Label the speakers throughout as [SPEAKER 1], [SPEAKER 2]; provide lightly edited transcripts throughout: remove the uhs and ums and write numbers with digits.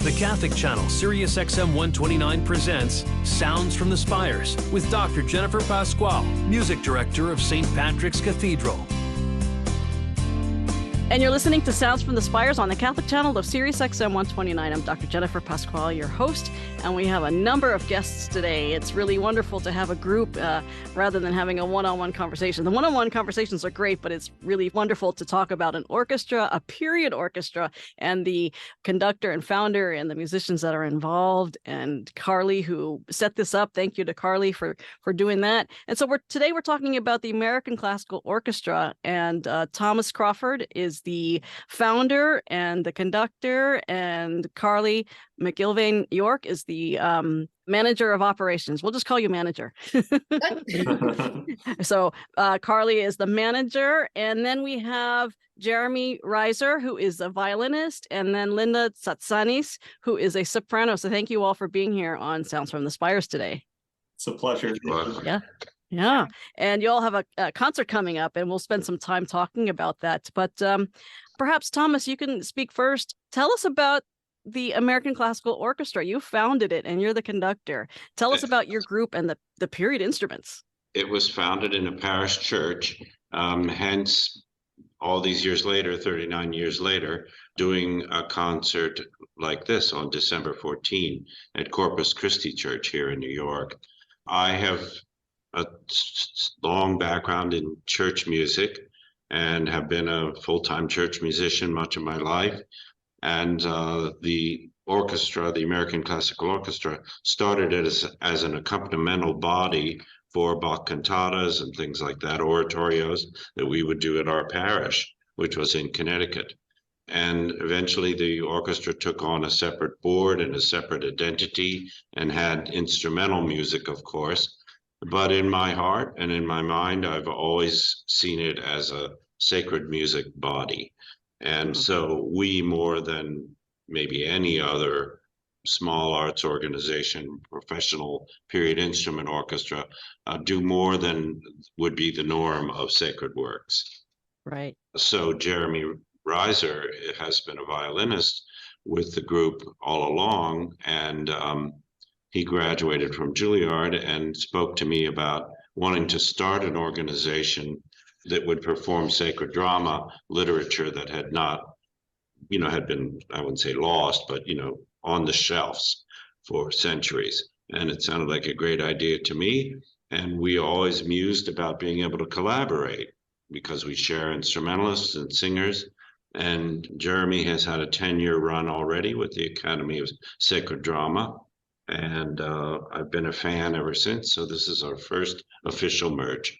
[SPEAKER 1] The Catholic channel Sirius XM 129 presents Sounds from the Spires with Dr. Jennifer Pascual, music director of St. Patrick's Cathedral.
[SPEAKER 2] And you're listening to Sounds from the Spires on the Catholic channel of Sirius XM 129. I'm Dr. Jennifer Pascual, your host, and we have a number of guests today. It's really wonderful to have a group rather than having a one-on-one conversation. The one-on-one conversations are great, but it's really wonderful to talk about an orchestra, a period orchestra, and the conductor and founder and the musicians that are involved. And Carly, who set this up, thank you to Carly for doing that. And so today we're talking about the American Classical Orchestra, and Thomas Crawford is the founder and the conductor, and Carly McIlvaine York is the manager of operations. We'll just call you manager. So Carly is the manager, and then we have Jeremy Reiser, who is a violinist, and then Linda Tsatsanis, who is a soprano. So thank you all for being here on Sounds from the Spires today.
[SPEAKER 3] It's a pleasure.
[SPEAKER 2] Yeah. And you all have a concert coming up, and we'll spend some time talking about that. But perhaps, Thomas, you can speak first. Tell us about the American Classical Orchestra. You founded it, and you're the conductor. Tell us about your group and the period instruments.
[SPEAKER 4] It was founded in a parish church, hence all these years later, 39 years later, doing a concert like this on December 14 at Corpus Christi Church here in New York. I have a long background in church music and have been a full-time church musician much of my life. And the orchestra, the American Classical Orchestra, started as an accompanimental body for Bach cantatas and things like that, oratorios that we would do at our parish, which was in Connecticut. And eventually the orchestra took on a separate board and a separate identity and had instrumental music, of course. But in my heart and in my mind, I've always seen it as a sacred music body. And so we, more than maybe any other small arts organization, professional period instrument orchestra, do more than would be the norm of sacred works.
[SPEAKER 2] Right.
[SPEAKER 4] So Jeremy Reiser has been a violinist with the group all along, and he graduated from Juilliard and spoke to me about wanting to start an organization that would perform sacred drama literature that had not, had been, I wouldn't say lost, but, on the shelves for centuries. And it sounded like a great idea to me. And we always mused about being able to collaborate because we share instrumentalists and singers. And Jeremy has had a 10-year run already with the Academy of Sacred Drama. And I've been a fan ever since. So this is our first official merge.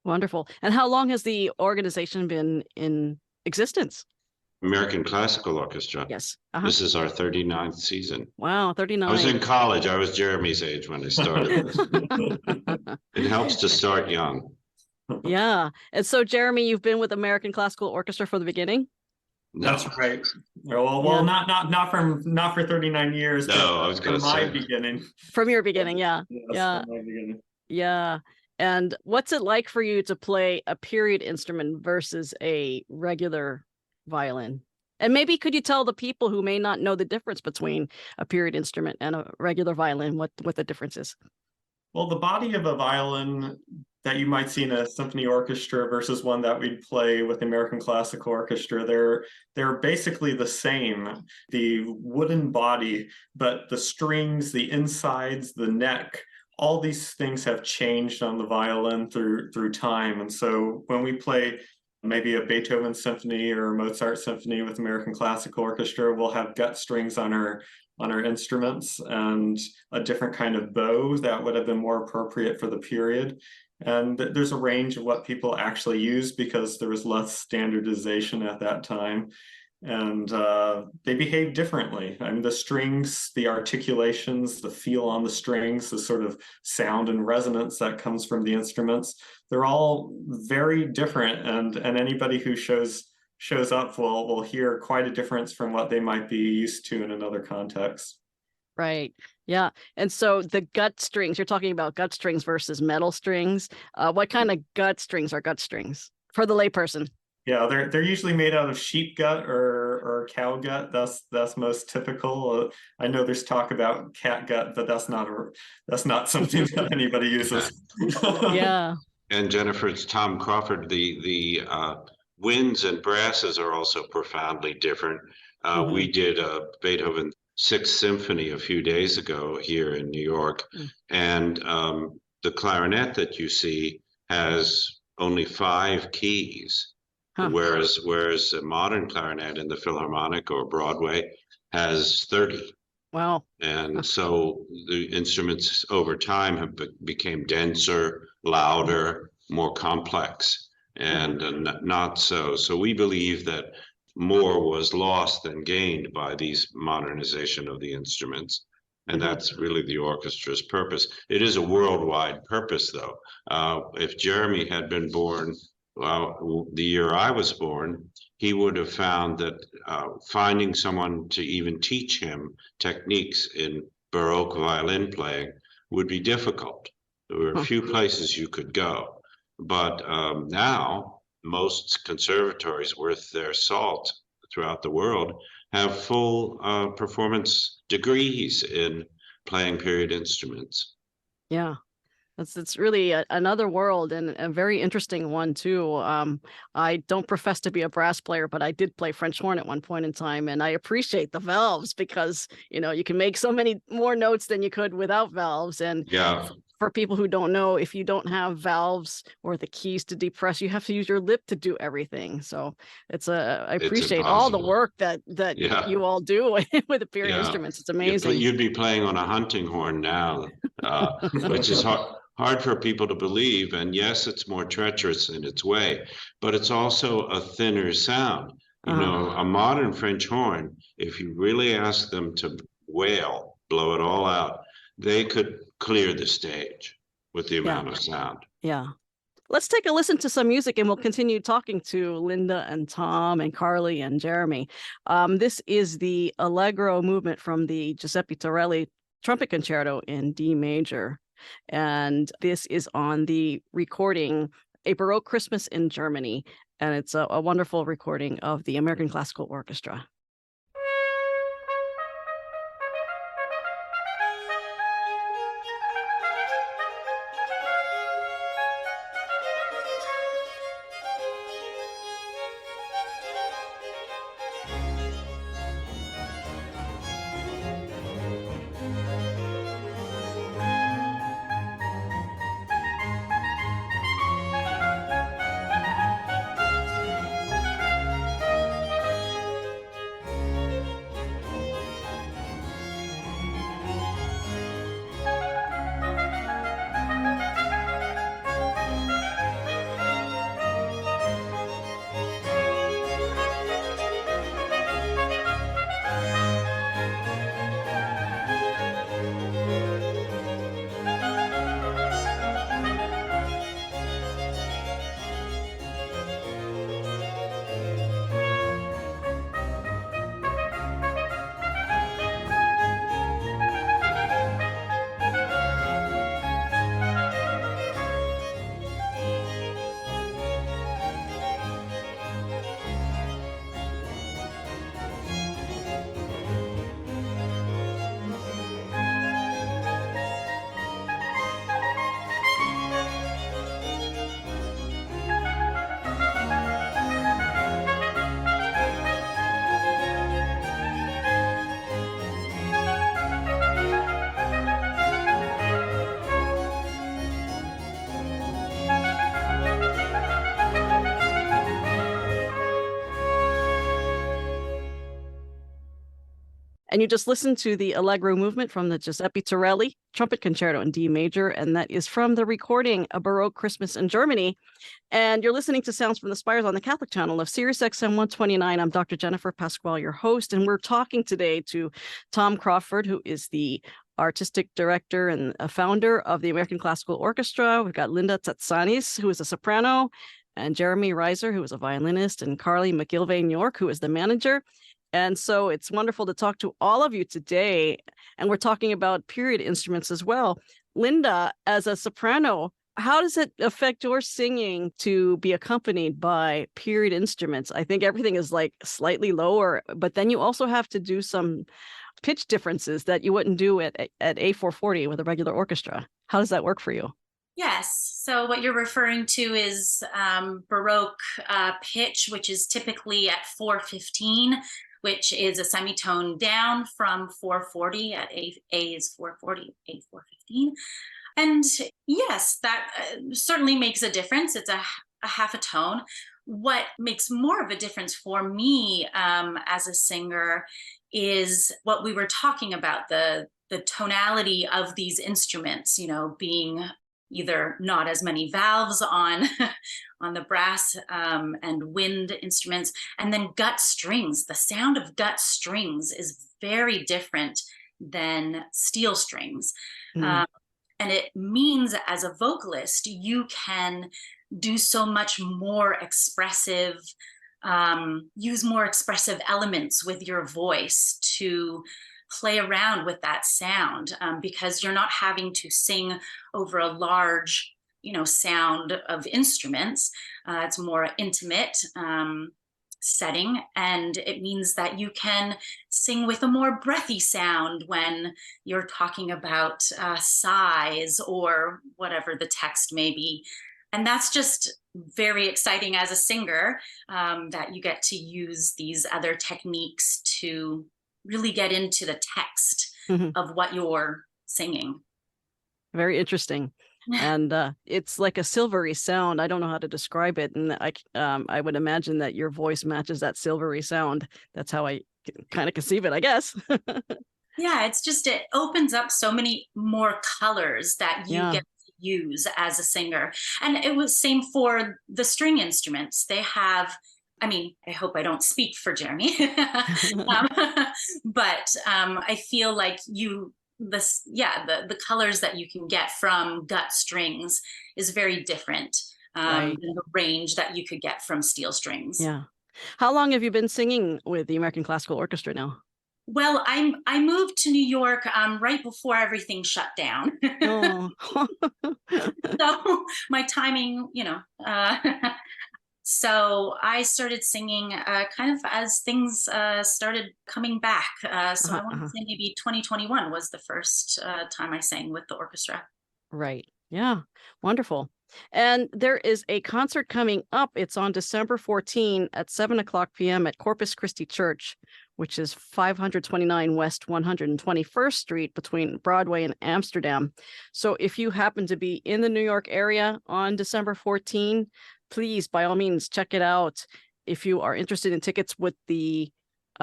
[SPEAKER 2] Wonderful. And how long has the organization been in existence?
[SPEAKER 4] American Classical Orchestra.
[SPEAKER 2] Yes.
[SPEAKER 4] This is our 39th season.
[SPEAKER 2] Wow, 39.
[SPEAKER 4] I was in college. I was Jeremy's age when I started this. It helps to start young.
[SPEAKER 2] Yeah. And so, Jeremy, you've been with American Classical Orchestra from the beginning?
[SPEAKER 4] No.
[SPEAKER 3] That's right. Well, not for 39 years.
[SPEAKER 4] No, I was going to say.
[SPEAKER 3] From my beginning.
[SPEAKER 2] From your beginning, yeah.
[SPEAKER 3] Yes,
[SPEAKER 2] Yeah.
[SPEAKER 3] From my beginning.
[SPEAKER 2] Yeah. And what's it like for you to play a period instrument versus a regular violin? And maybe could you tell the people who may not know the difference between a period instrument and a regular violin, what the difference is?
[SPEAKER 3] Well, the body of a violin that you might see in a symphony orchestra versus one that we'd play with the American Classical Orchestra, they're basically the same. The wooden body, but the strings, the insides, the neck, all these things have changed on the violin through time. And so when we play maybe a Beethoven symphony or a Mozart symphony with American Classical Orchestra, we'll have gut strings on our instruments and a different kind of bow that would have been more appropriate for the period. And there's a range of what people actually use because there was less standardization at that time. And they behave differently. I mean, the strings, the articulations, the feel on the strings, the sort of sound and resonance that comes from the instruments, they're all very different. And anybody who shows up will hear quite a difference from what they might be used to in another context.
[SPEAKER 2] Right. Yeah. And so the gut strings, you're talking about gut strings versus metal strings. What kind of gut strings are gut strings for the layperson?
[SPEAKER 3] Yeah, they're usually made out of sheep gut or or cow gut. That's most typical. I know there's talk about cat gut, but that's not something that anybody uses.
[SPEAKER 2] Yeah.
[SPEAKER 4] And Jennifer, it's Tom Crawford. The winds and brasses are also profoundly different. We did a Beethoven Sixth Symphony a few days ago here in New York, and the clarinet that you see has only 5 keys, whereas a modern clarinet in the Philharmonic or Broadway has 30.
[SPEAKER 2] Wow.
[SPEAKER 4] And so the instruments over time have became denser, louder, more complex, and not so. So we believe that more was lost than gained by these modernization of the instruments. And that's really the orchestra's purpose. It is a worldwide purpose, though. If Jeremy had been born the year I was born, he would have found that finding someone to even teach him techniques in Baroque violin playing would be difficult. There were a few places you could go. But now, most conservatories worth their salt throughout the world have full performance degrees in playing period instruments.
[SPEAKER 2] Yeah. It's really another world, and a very interesting one too. I don't profess to be a brass player, but I did play French horn at one point in time, and I appreciate the valves because you can make so many more notes than you could without valves. And for people who don't know, if you don't have valves or the keys to depress, you have to use your lip to do everything. So I appreciate all the work that you all do with the period instruments. It's amazing.
[SPEAKER 4] You'd be playing on a hunting horn now, which is hard for people to believe. And yes, it's more treacherous in its way, but it's also a thinner sound. A modern French horn, if you really ask them to wail, blow it all out, they could clear the stage with the amount of sound.
[SPEAKER 2] Yeah. Let's take a listen to some music, and we'll continue talking to Linda and Tom and Carly and Jeremy. This is the Allegro movement from the Giuseppe Torelli Trumpet Concerto in D major. And this is on the recording A Baroque Christmas in Germany. And it's a wonderful recording of the American Classical Orchestra. And you just listened to the Allegro movement from the Giuseppe Torelli Trumpet Concerto in D major, and that is from the recording A Baroque Christmas in Germany. And you're listening to Sounds from the Spires on the Catholic channel of Sirius XM 129. I'm Dr. Jennifer Pascual, your host, and we're talking today to Tom Crawford, who is the artistic director and a founder of the American Classical Orchestra. We've got Linda Tatsanis, who is a soprano, and Jeremy Reiser, who is a violinist, and Carly McIlvaine York, who is the manager. And so it's wonderful to talk to all of you today. And we're talking about period instruments as well. Linda, as a soprano, How does it affect your singing to be accompanied by period instruments? I think everything is like slightly lower, but then you also have to do some pitch differences that you wouldn't do at A440 with a regular orchestra. How does that work for you?
[SPEAKER 5] Yes. So what you're referring to is Baroque pitch, which is typically at 415, which is a semitone down from 440. At A is 440, A 415. And yes, that certainly makes a difference. It's a half a tone. What makes more of a difference for me as a singer is what we were talking about, the tonality of these instruments, being either not as many valves on on the brass and wind instruments, and then gut strings. The sound of gut strings is very different than steel strings.
[SPEAKER 2] Mm.
[SPEAKER 5] And it means as a vocalist, you can do so much more expressive, use more expressive elements with your voice to play around with that sound, because you're not having to sing over a large, sound of instruments. It's more intimate setting, and it means that you can sing with a more breathy sound when you're talking about size or whatever the text may be. And that's just very exciting as a singer, that you get to use these other techniques to really get into the text of what you're singing.
[SPEAKER 2] Very interesting. And it's like a silvery sound. I don't know how to describe it, and I would imagine that your voice matches that silvery sound. That's how I kind of conceive it, I guess.
[SPEAKER 5] Yeah, it opens up so many more colors that you
[SPEAKER 2] Yeah.
[SPEAKER 5] get to use as a singer. And it was same for the string instruments. They have, I hope I don't speak for Jeremy, but I feel like the colors that you can get from gut strings is very different
[SPEAKER 2] Right.
[SPEAKER 5] than the range that you could get from steel strings.
[SPEAKER 2] Yeah. How long have you been singing with the American Classical Orchestra now?
[SPEAKER 5] Well, I moved to New York right before everything shut down.
[SPEAKER 2] Oh.
[SPEAKER 5] So my timing, so I started singing kind of as things started coming back. So I want to say maybe 2021 was the first time I sang with the orchestra.
[SPEAKER 2] Right. Yeah. Wonderful. And there is a concert coming up. It's on December 14 at 7:00 p.m. at Corpus Christi Church, which is 529 West 121st Street between Broadway and Amsterdam. So if you happen to be in the New York area on December 14, please, by all means, check it out. If you are interested in tickets with the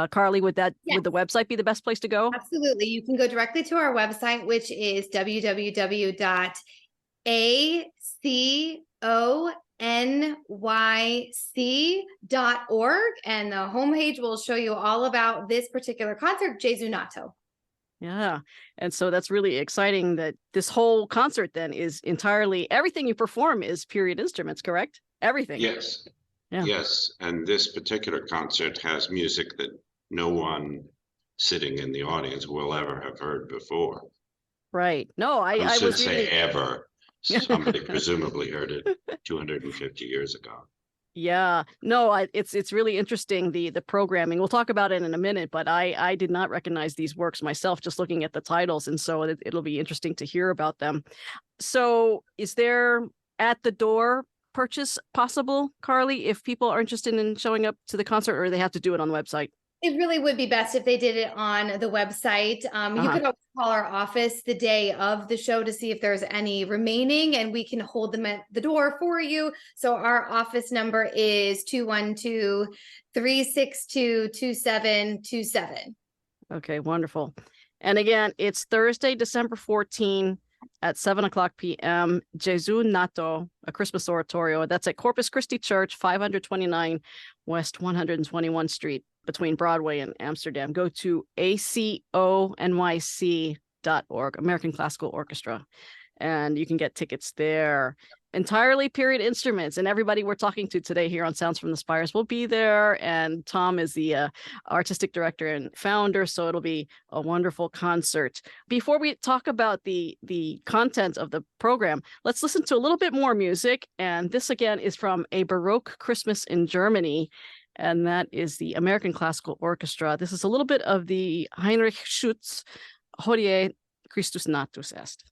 [SPEAKER 2] Carly, would the website be the best place to go?
[SPEAKER 6] Absolutely. You can go directly to our website, which is www.aconyc.org. And the homepage will show you all about this particular concert, Gesù Nato.
[SPEAKER 2] Yeah. And so that's really exciting that this whole concert then is entirely, everything you perform is period instruments, correct? Everything.
[SPEAKER 4] Yes.
[SPEAKER 2] Yeah.
[SPEAKER 4] Yes. And this particular concert has music that no one sitting in the audience will ever have heard before.
[SPEAKER 2] Right. No, I
[SPEAKER 4] was
[SPEAKER 2] was
[SPEAKER 4] say
[SPEAKER 2] reading...
[SPEAKER 4] ever. Somebody presumably heard it 250 years ago.
[SPEAKER 2] Yeah, no, it's really interesting, the programming. We'll talk about it in a minute, but I did not recognize these works myself just looking at the titles, and so it'll be interesting to hear about them. So is there at the door purchase possible, Carly, if people are interested in showing up to the concert, or they have to do it on the website?
[SPEAKER 6] It really would be best if they did it on the website. You could always call our office the day of the show to see if there's any remaining, and we can hold them at the door for you. So our office number is 212-362-2727.
[SPEAKER 2] Okay, wonderful. And again, it's Thursday, December 14 at 7:00 p.m. Gesù Nato, a Christmas oratorio. That's at Corpus Christi Church, 529 West 121 Street, between Broadway and Amsterdam. Go to aconyc.org, American Classical Orchestra, and you can get tickets there. entirely period instruments, and everybody we're talking to today here on Sounds from the Spires will be there. And Tom is the artistic director and founder, so it'll be a wonderful concert. Before we talk about the content of the program, let's listen to a little bit more music. And this again is from A Baroque Christmas in Germany, and that is the American Classical Orchestra. This is a little bit of the Heinrich Schütz Hodie Christus Natus Est.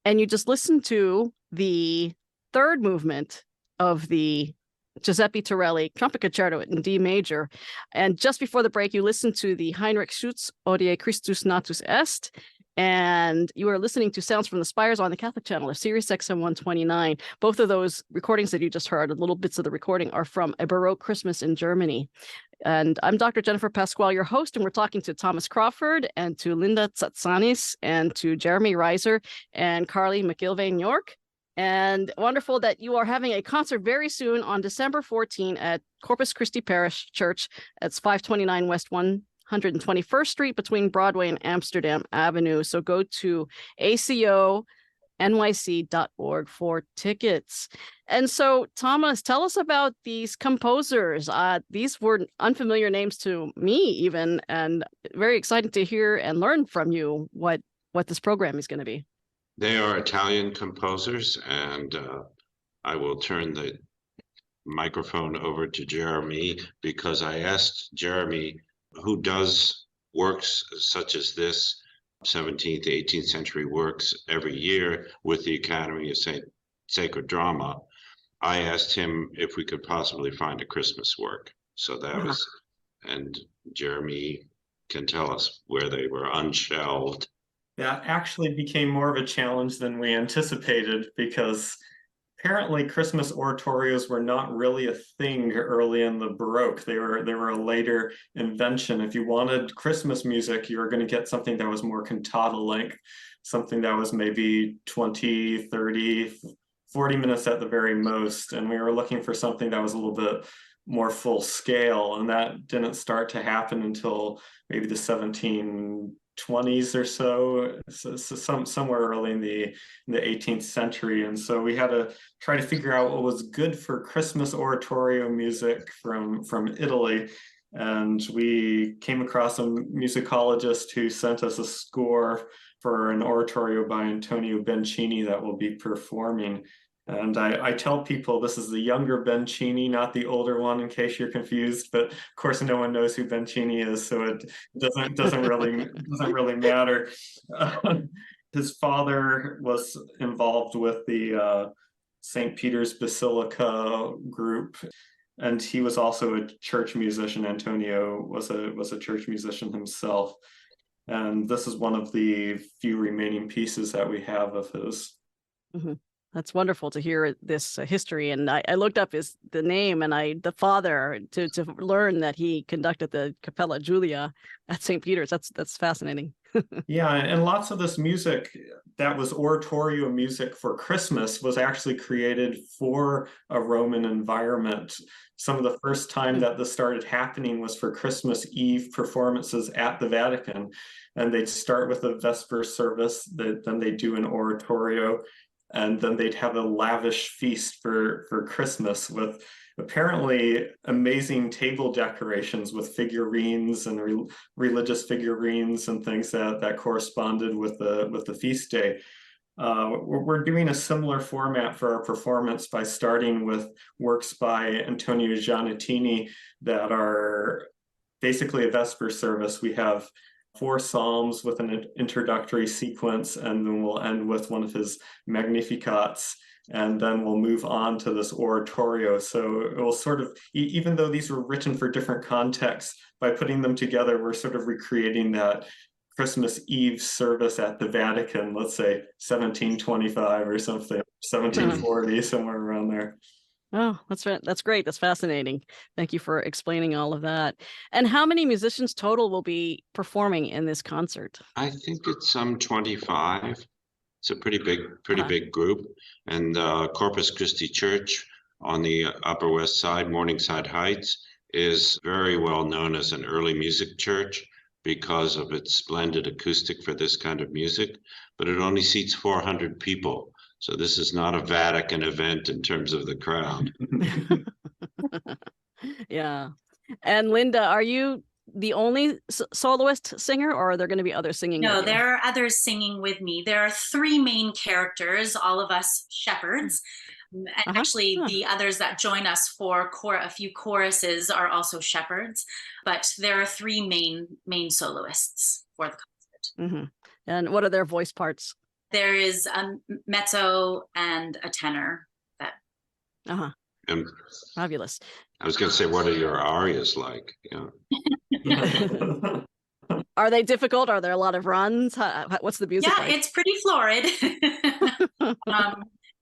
[SPEAKER 2] And you just listened to the third movement of the Giuseppe Torelli Trumpet Concerto in D major. And just before the break, you listened to the Heinrich Schütz Odie Christus Natus Est. And you are listening to Sounds from the Spires on the Catholic channel of Sirius XM 129. Both of those recordings that you just heard, little bits of the recording, are from A Baroque Christmas in Germany. And I'm Dr. Jennifer Pascual, your host, and we're talking to Thomas Crawford and to Linda Tsatsanis and to Jeremy Reiser and Carly McIlvain York. And wonderful that you are having a concert very soon on December 14 at Corpus Christi Parish Church. It's 529 West 121st Street between Broadway and Amsterdam Avenue. So go to ACONYC.org for tickets. And so, Thomas, tell us about these composers. These were unfamiliar names to me even, and very excited to hear and learn from you what this program is going to be.
[SPEAKER 4] They are Italian composers, and I will turn the microphone over to Jeremy because I asked Jeremy, who does works such as this, 17th, 18th century works every year with the Academy of Sacred Drama. I asked him if we could possibly find a Christmas work. So that was, and Jeremy can tell us where they were unshelved.
[SPEAKER 3] That actually became more of a challenge than we anticipated because apparently Christmas oratorios were not really a thing early in the Baroque. They were a later invention. If you wanted Christmas music, you were going to get something that was more cantata length, something that was maybe 20, 30, 40 minutes at the very most. And we were looking for something that was a little bit more full scale. And that didn't start to happen until maybe the 1720s or so somewhere early in the 18th century. And so we had to try to figure out what was good for Christmas oratorio music from Italy. And we came across a musicologist who sent us a score for an oratorio by Antonio Bencini that we'll be performing. And I tell people this is the younger Bencini, not the older one, in case you're confused. But of course, no one knows who Bencini is, so it doesn't really matter. His father was involved with the St. Peter's Basilica group, and he was also a church musician. Antonio was a church musician himself, and this is one of the few remaining pieces that we have of his.
[SPEAKER 2] Mm-hmm. That's wonderful to hear this history. And I looked up the name and the father to learn that he conducted the Capella Julia at St. Peter's. That's fascinating.
[SPEAKER 3] Yeah, and lots of this music that was oratorio music for Christmas was actually created for a Roman environment. Some of the first time that this started happening was for Christmas Eve performances at the Vatican. And they'd start with a Vesper service, then they do an oratorio, and then they'd have a lavish feast for Christmas with apparently amazing table decorations with figurines and religious figurines and things that corresponded with the feast day. We're doing a similar format for our performance by starting with works by Antonio Giannettini that are basically a Vesper service. We have 4 psalms with an introductory sequence, and then we'll end with one of his Magnificats, and then we'll move on to this oratorio. So it will sort of, even though these were written for different contexts, by putting them together, we're sort of recreating that Christmas Eve service at the Vatican, let's say 1725 or something, 1740, somewhere around there.
[SPEAKER 2] Oh, that's right. That's great. That's fascinating. Thank you for explaining all of that. And how many musicians total will be performing in this concert?
[SPEAKER 4] I think it's some 25. It's a pretty big group. And Corpus Christi Church on the Upper West Side, Morningside Heights, is very well known as an early music church because of its splendid acoustic for this kind of music, but it only seats 400 people. So this is not a Vatican event in terms of the crowd.
[SPEAKER 2] Yeah. And Linda, are you the only soloist singer, or are there going to be others singing?
[SPEAKER 5] No, there are others singing with me. There are 3 main characters, all of us shepherds. And actually, the others that join us for a few choruses are also shepherds. But there are 3 main soloists for the concert.
[SPEAKER 2] Mm-hmm. And what are their voice parts?
[SPEAKER 5] there is a mezzo and a tenor. That
[SPEAKER 2] Uh-huh.
[SPEAKER 4] And
[SPEAKER 2] Fabulous.
[SPEAKER 4] I was going to say, what are your arias like? Yeah.
[SPEAKER 2] Are they difficult? Are there a lot of runs? What's the music
[SPEAKER 5] yeah,
[SPEAKER 2] like?
[SPEAKER 5] it's pretty florid.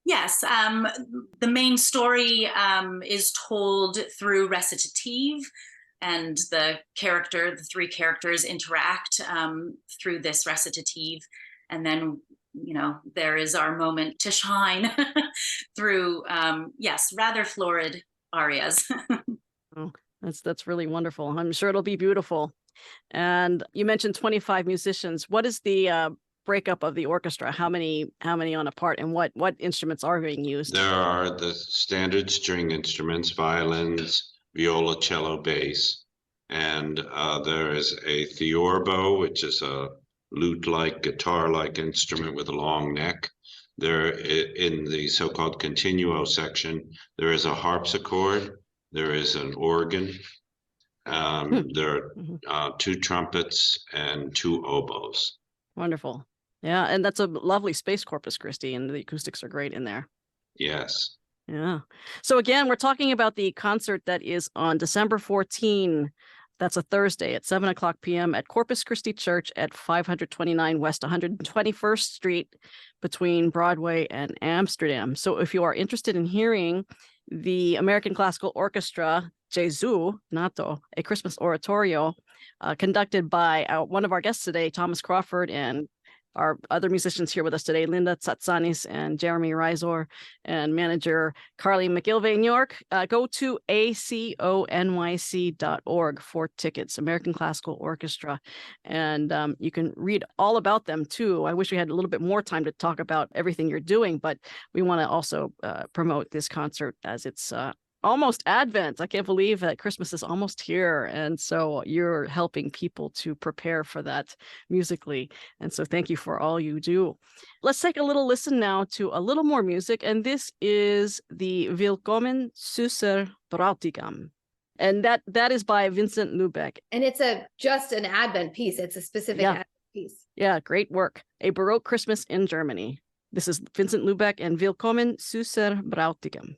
[SPEAKER 5] Yes, the main story is told through recitative, and the three characters interact through this recitative, and then there is our moment to shine through yes, rather florid arias.
[SPEAKER 2] Oh, that's really wonderful. I'm sure it'll be beautiful. And you mentioned 25 musicians. What is the breakup of the orchestra? How many on a part, and what instruments are being used?
[SPEAKER 4] There are the standard string instruments, violins, viola, cello, bass, and there is a theorbo, which is a lute-like, guitar-like instrument with a long neck. There, in the so-called continuo section, there is a harpsichord, there is an organ, there are 2 trumpets and 2 oboes.
[SPEAKER 2] Wonderful. Yeah, and that's a lovely space, Corpus Christi, and the acoustics are great in there.
[SPEAKER 4] Yes.
[SPEAKER 2] Yeah. So again, we're talking about the concert that is on December 14. That's a Thursday at 7:00 p.m. at Corpus Christi Church at 529 West 121st Street between Broadway and Amsterdam. So if you are interested in hearing the American Classical Orchestra, Jesu Nato, a Christmas oratorio, conducted by one of our guests today, Thomas Crawford, and our other musicians here with us today, Linda Tsatsanis and Jeremy Risor, and manager Carly McIlvain New York. Go to aconyc.org for tickets, American Classical Orchestra. And you can read all about them too. I wish we had a little bit more time to talk about everything you're doing, but we want to also promote this concert as it's almost Advent. I can't believe that Christmas is almost here. And so you're helping people to prepare for that musically. And so thank you for all you do. Let's take a little listen now to a little more music. And this is the Willkommen Süßer Bräutigam. And that is by Vincent Lubeck.
[SPEAKER 6] And it's just an Advent piece. It's a specific Advent piece.
[SPEAKER 2] Yeah, great work. A Baroque Christmas in Germany. This is Vincent Lubeck and Willkommen Süßer Bräutigam.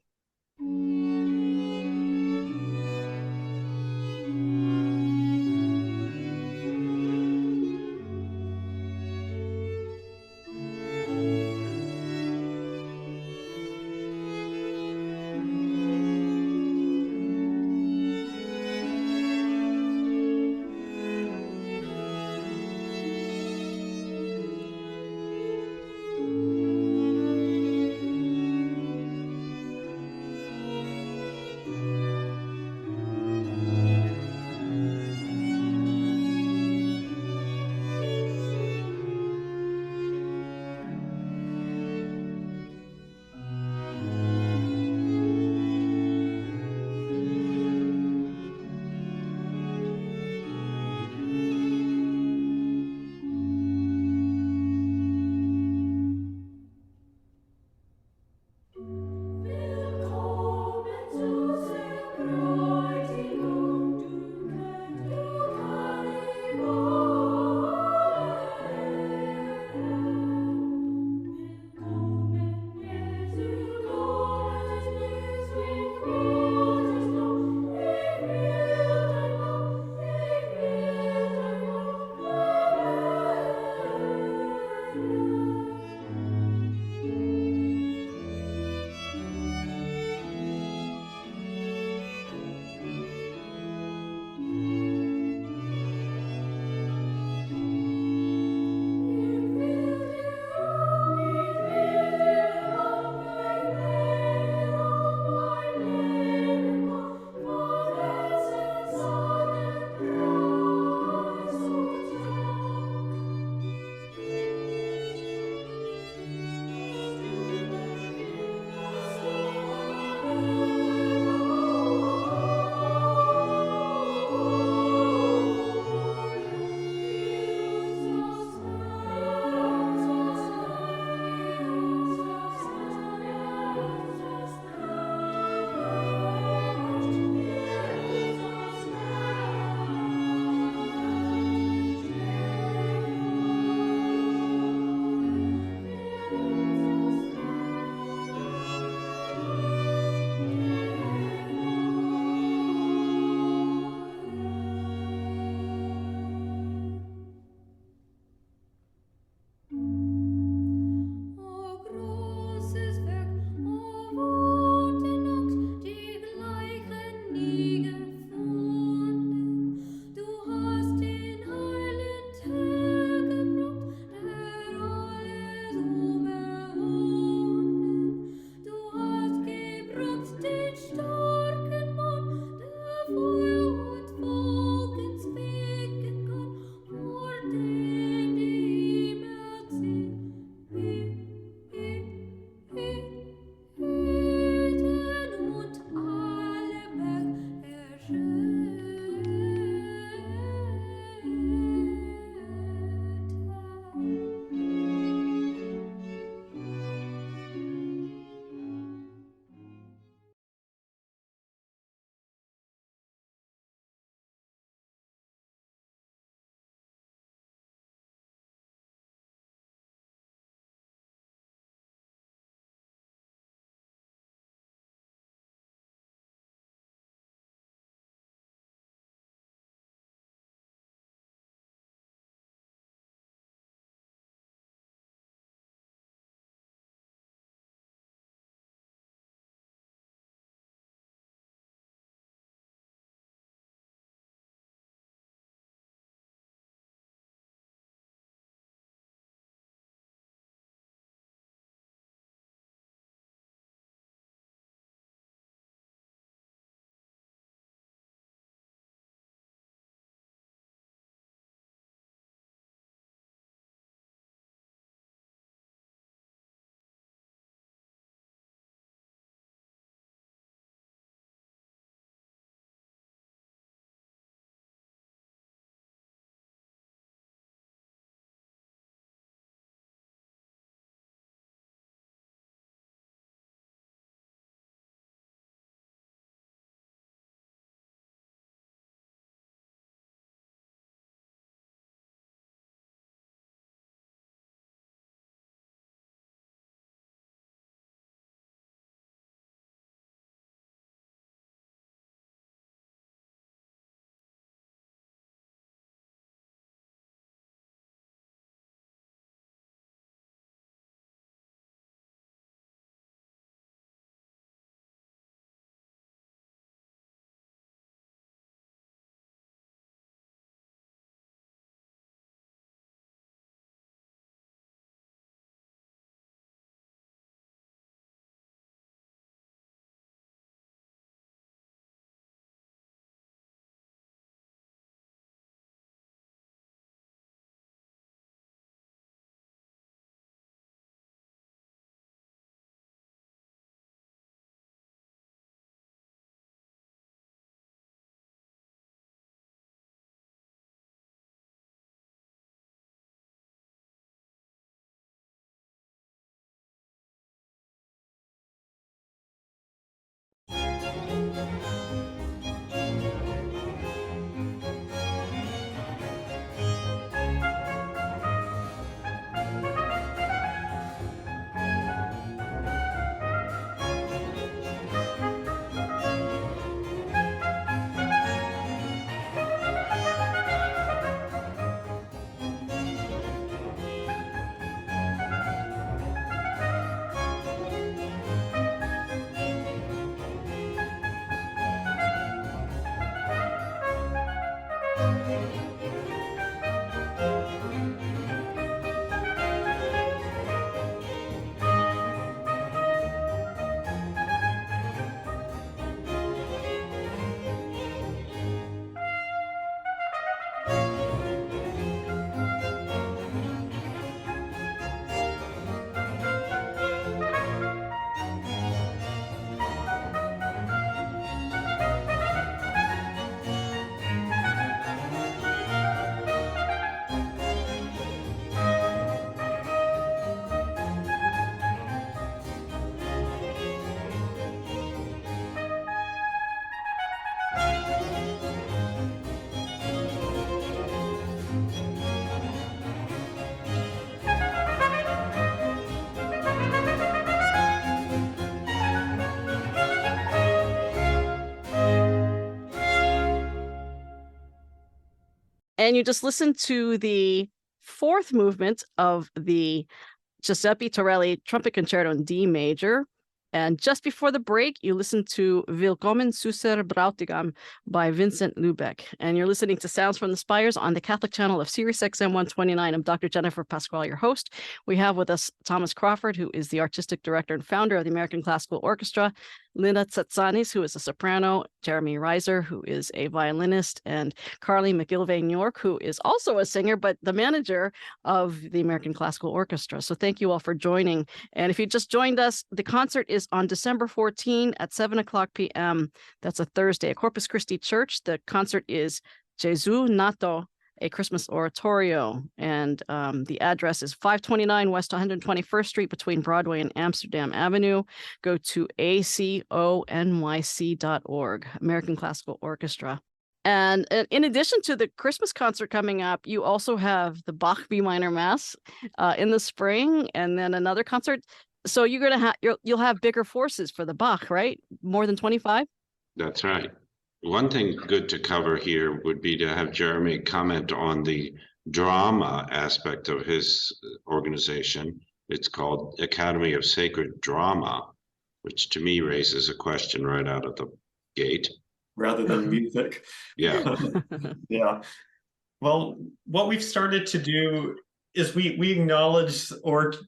[SPEAKER 2] And you just listened to the fourth movement of the Giuseppe Torelli Trumpet Concerto in D major. And just before the break, you listened to Willkommen Süßer Bräutigam by Vincent Lubeck. And you're listening to Sounds from the Spires on the Catholic channel of Sirius XM 129. I'm Dr. Jennifer Pascual, your host. We have with us Thomas Crawford, who is the artistic director and founder of the American Classical Orchestra, Linda Tsatsanis, who is a soprano, Jeremy Reiser, who is a violinist, and Carly McIlvaine-York, who is also a singer, but the manager of the American Classical Orchestra. So thank you all for joining. And if you just joined us, the concert is on December 14 at 7 o'clock p.m. That's a Thursday at Corpus Christi Church. The concert is Gesù Nato, a Christmas oratorio. And the address is 529 West 121st Street between Broadway and Amsterdam Avenue. Go to aconyc.org, American Classical Orchestra. And in addition to the Christmas concert coming up, you also have the Bach B minor Mass in the spring, and then another concert. So you're gonna have you'll have bigger forces for the Bach, right? More than 25?
[SPEAKER 4] That's right. One thing good to cover here would be to have Jeremy comment on the drama aspect of his organization. It's called Academy of Sacred Drama, which to me raises a question right out of the gate.
[SPEAKER 3] Rather than music.
[SPEAKER 4] Yeah.
[SPEAKER 3] Yeah. Well, what we've started to do is we acknowledge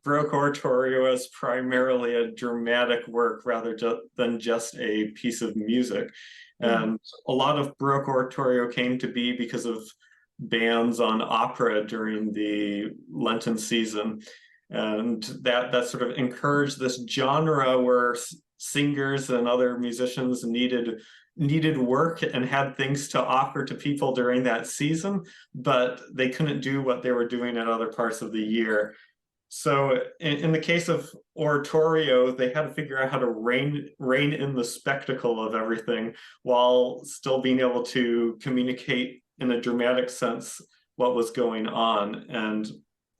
[SPEAKER 3] Baroque oratorio as primarily a dramatic work rather than just a piece of music. And a lot of Baroque oratorio came to be because of bans on opera during the Lenten season. And that sort of encouraged this genre where singers and other musicians needed work and had things to offer to people during that season, but they couldn't do what they were doing at other parts of the year. So in the case of oratorio, they had to figure out how to rein in the spectacle of everything while still being able to communicate in a dramatic sense what was going on. And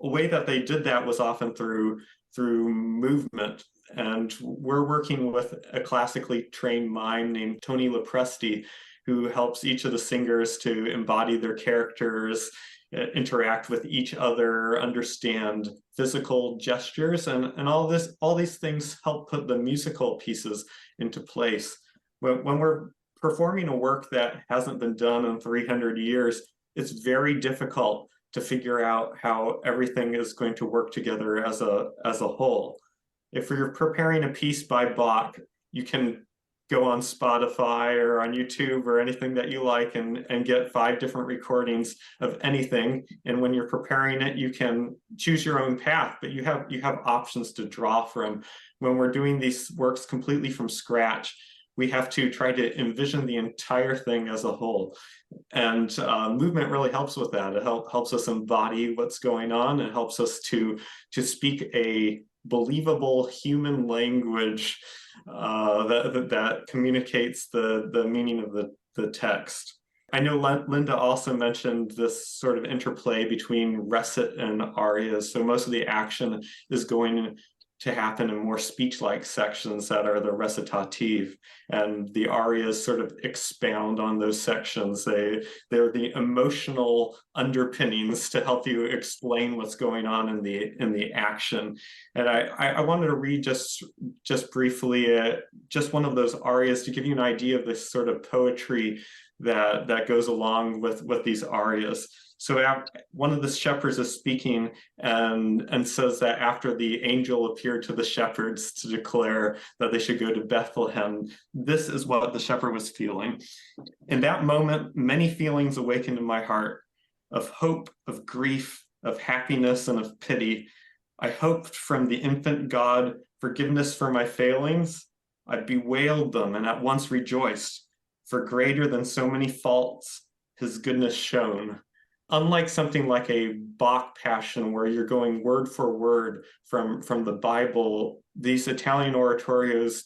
[SPEAKER 3] a way that they did that was often through movement. And we're working with a classically trained mime named Tony Lopresti, who helps each of the singers to embody their characters, interact with each other, understand physical gestures, and all these things help put the musical pieces into place. When we're performing a work that hasn't been done in 300 years, it's very difficult to figure out how everything is going to work together as a whole. If you're preparing a piece by Bach, you can go on Spotify or on YouTube or anything that you like and get 5 different recordings of anything. And when you're preparing it, you can choose your own path, but you have options to draw from. When we're doing these works completely from scratch, we have to try to envision the entire thing as a whole. And movement really helps with that. It helps us embody what's going on. It helps us to speak a believable human language that communicates the meaning of the text. I know Linda also mentioned this sort of interplay between recit and arias. So most of the action is going to happen in more speech-like sections that are the recitative, and the arias sort of expound on those sections. They're the emotional underpinnings to help you explain what's going on in the action. And I wanted to read just briefly just one of those arias to give you an idea of this sort of poetry that goes along with these arias. So one of the shepherds is speaking and says that after the angel appeared to the shepherds to declare that they should go to Bethlehem, this is what the shepherd was feeling. In that moment, many feelings awakened in my heart, of hope, of grief, of happiness, and of pity. I hoped from the infant God forgiveness for my failings. I bewailed them and at once rejoiced, for greater than so many faults, his goodness shone. Unlike something like a Bach Passion, where you're going word for word from the Bible, these Italian oratorios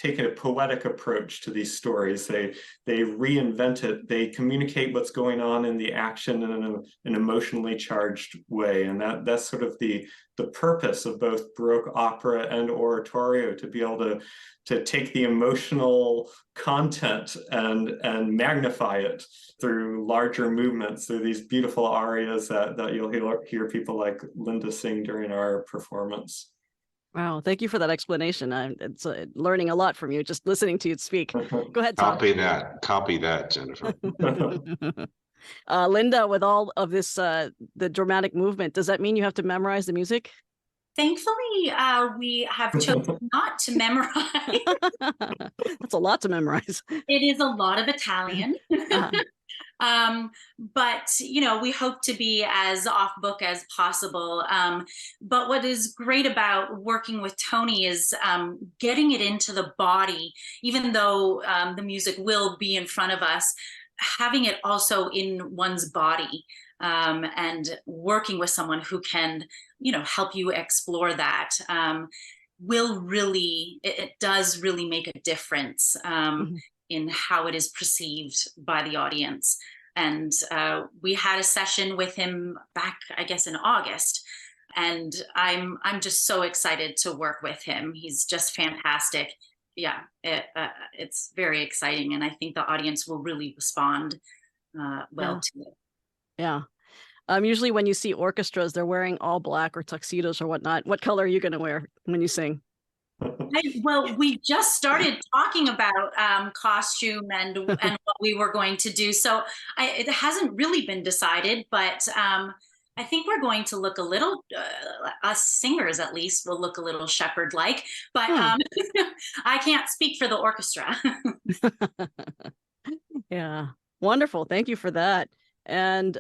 [SPEAKER 3] take a poetic approach to these stories. They reinvent it. They communicate what's going on in the action in an emotionally charged way, and that's sort of the purpose of both Baroque opera and oratorio, to be able to take the emotional content and magnify it through larger movements, through these beautiful arias that you'll hear people like Linda sing during our performance.
[SPEAKER 2] Wow, thank you for that explanation. It's learning a lot from you just listening to you speak. Go ahead, Tom.
[SPEAKER 4] Copy that, Jennifer.
[SPEAKER 2] Linda, with all of this, the dramatic movement, does that mean you have to memorize the music?
[SPEAKER 5] Thankfully, we have chosen not to memorize.
[SPEAKER 2] That's a lot to memorize.
[SPEAKER 5] It is a lot of Italian. But, we hope to be as off book as possible. But what is great about working with Tony is getting it into the body, even though the music will be in front of us, having it also in one's body, and working with someone who can, help you explore that. It does really make a difference in how it is perceived by the audience. And we had a session with him back, I guess, in August. And I'm just so excited to work with him. He's just fantastic. Yeah, it's very exciting. And I think the audience will really respond well to it.
[SPEAKER 2] Yeah. Usually when you see orchestras, they're wearing all black or tuxedos or whatnot. What color are you going to wear when you sing?
[SPEAKER 5] Well, we just started talking about costume and what we were going to do. So it hasn't really been decided, but I think we're going to look a little, us singers at least, will look a little shepherd-like, but I can't speak for the orchestra.
[SPEAKER 2] Yeah, wonderful. Thank you for that. And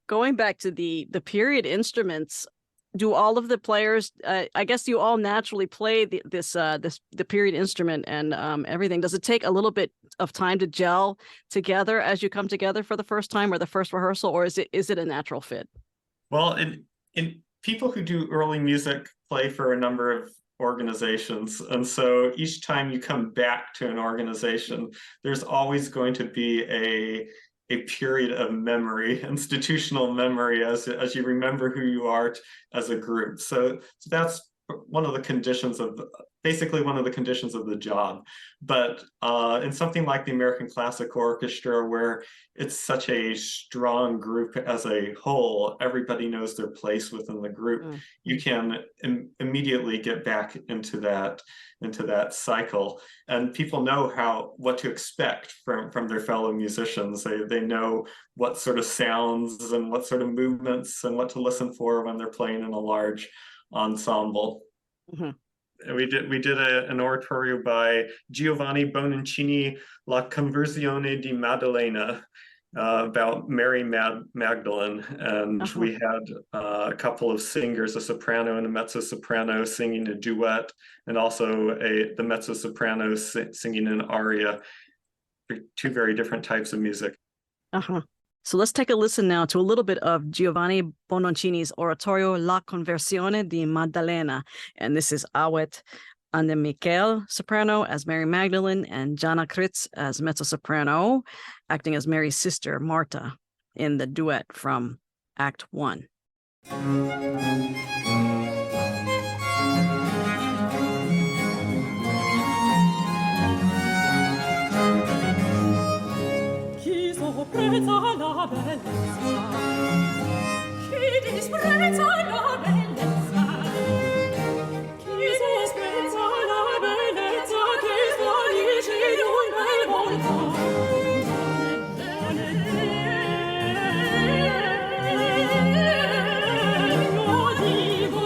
[SPEAKER 2] going back to the period instruments, do all of the players, I guess you all naturally play the period instrument and everything. Does it take a little bit of time to gel together as you come together for the first time or the first rehearsal, or is it a natural fit?
[SPEAKER 3] Well, in people who do early music play for a number of organizations, and so each time you come back to an organization, there's always going to be a period of memory, institutional memory, as you remember who you are as a group. So that's one of the conditions of the job. But in something like the American Classic Orchestra, where it's such a strong group as a whole, everybody knows their place within the group. You can immediately get back into that cycle, and people know what to expect from their fellow musicians. They know what sort of sounds and what sort of movements and what to listen for when they're playing in a large ensemble. Mm-hmm. We did an oratorio by Giovanni Bononcini, La Conversione di Maddalena, about Mary Magdalene, and we had a couple of singers, a soprano and a mezzo-soprano, singing a duet, and also the mezzo-soprano singing an aria. Two very different types of music.
[SPEAKER 2] So let's take a listen now to a little bit of Giovanni Bononcini's oratorio La Conversione di Maddalena. And this is Awet Anne Michael, soprano, as Mary Magdalene, and Jana Kritz as mezzo-soprano, acting as Mary's sister, Marta, in the duet from Act 1.
[SPEAKER 7] Disprezza la bellezza, chi disprezza la bellezza, chi disprezza la bellezza, che svanisce in un bel volto. Io dico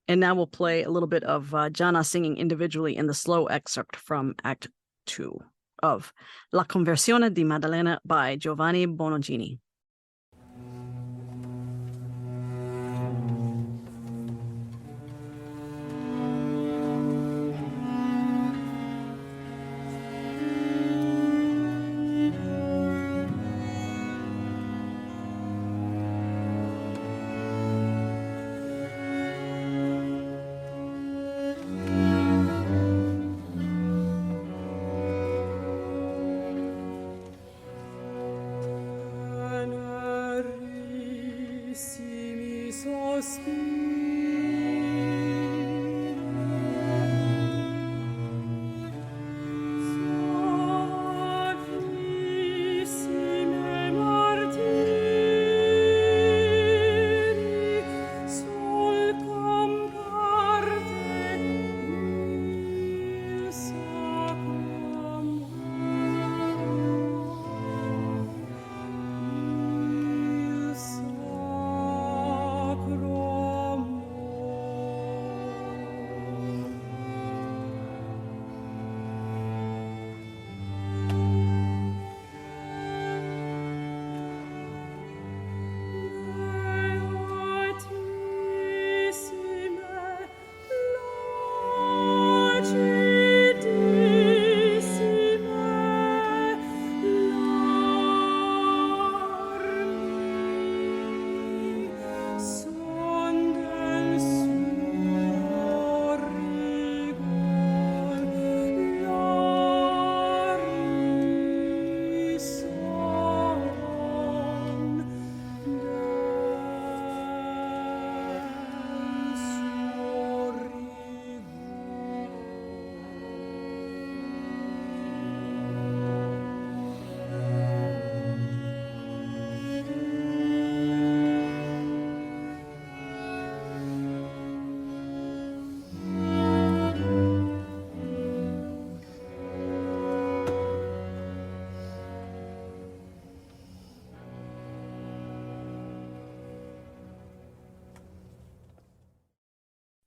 [SPEAKER 2] And now we'll play a little bit of Gianna singing individually in the slow excerpt from Act 2 of La Conversione di Maddalena by Giovanni Bononcini.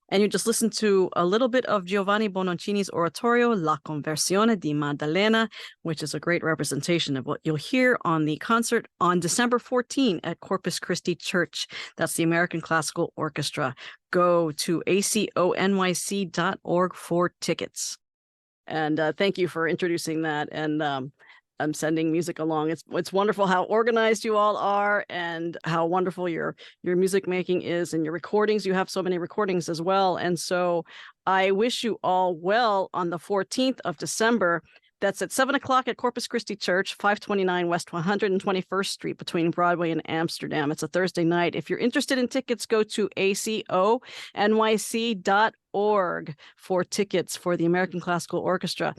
[SPEAKER 2] And you just listened to a little bit of Giovanni Bononcini's oratorio, La Conversione di Maddalena, which is a great representation of what you'll hear on the concert on December 14 at Corpus Christi Church. That's the American Classical Orchestra. Go to aconyc.org for tickets. And thank you for introducing that. And I'm sending music along. It's wonderful how organized you all are and how wonderful your music making is and your recordings. You have so many recordings as well. And so I wish you all well on the 14th of December. That's at 7 o'clock at Corpus Christi Church, 529 West 121st Street between Broadway and Amsterdam. It's a Thursday night. If you're interested in tickets, go to aconyc.org for tickets for the American Classical Orchestra.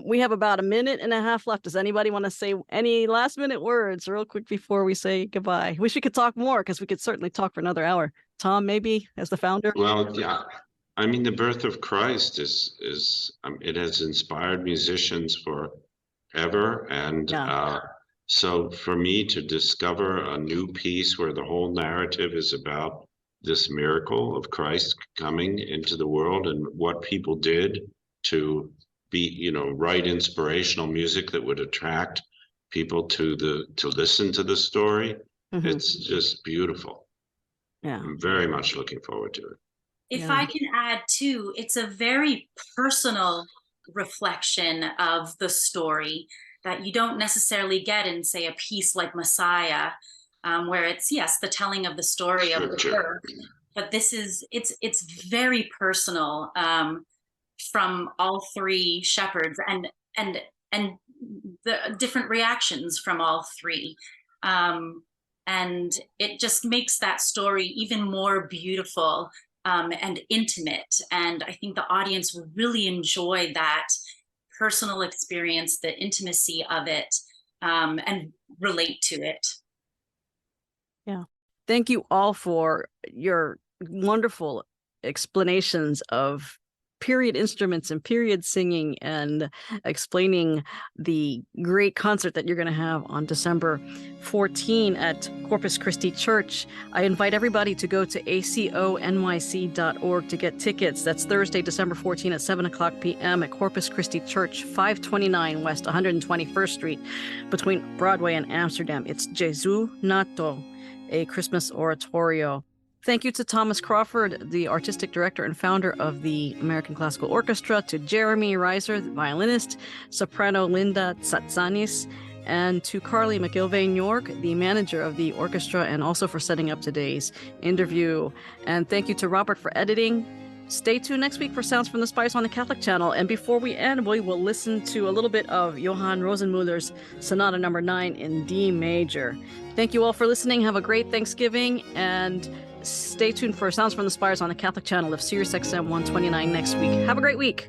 [SPEAKER 2] We have about a minute and a half left. Does anybody want to say any last minute words real quick before we say goodbye? Wish we could talk more because we could certainly talk for another hour. Tom, maybe as the founder?
[SPEAKER 4] Well, yeah. I mean, the birth of Christ is it has inspired musicians forever. And so for me to discover a new piece where the whole narrative is about this miracle of Christ coming into the world and what people did to be, write inspirational music that would attract people to listen to the story. Mm-hmm. It's just beautiful. Yeah. I'm very much looking forward to it.
[SPEAKER 5] If I can add too, it's a very personal reflection of the story that you don't necessarily get in, say, a piece like Messiah, where it's, yes, the telling of the story of the birth, but it's very personal from all three shepherds and the different reactions from all three. And it just makes that story even more beautiful and intimate. And I think the audience will really enjoy that personal experience, the intimacy of it, and relate to it.
[SPEAKER 2] Yeah. Thank you all for your wonderful explanations of period instruments and period singing and explaining the great concert that you're going to have on December 14 at Corpus Christi Church. I invite everybody to go to aconyc.org to get tickets. That's Thursday, December 14 at 7 o'clock p.m. at Corpus Christi Church, 529 West 121st Street between Broadway and Amsterdam. It's Gesù Nato, a Christmas oratorio. Thank you to Thomas Crawford, the artistic director and founder of the American Classical Orchestra, to Jeremy Reiser, the violinist, soprano Linda Tsatsanis, and to Carly McIlvain York, the manager of the orchestra, and also for setting up today's interview. And thank you to Robert for editing. Stay tuned next week for Sounds from the Spires on the Catholic Channel. And before we end, we will listen to a little bit of Johann Rosenmüller's Sonata No. 9 in D major. Thank you all for listening. Have a great Thanksgiving, and stay tuned for Sounds from the Spires on the Catholic Channel of Sirius XM 129 next week. Have a great week.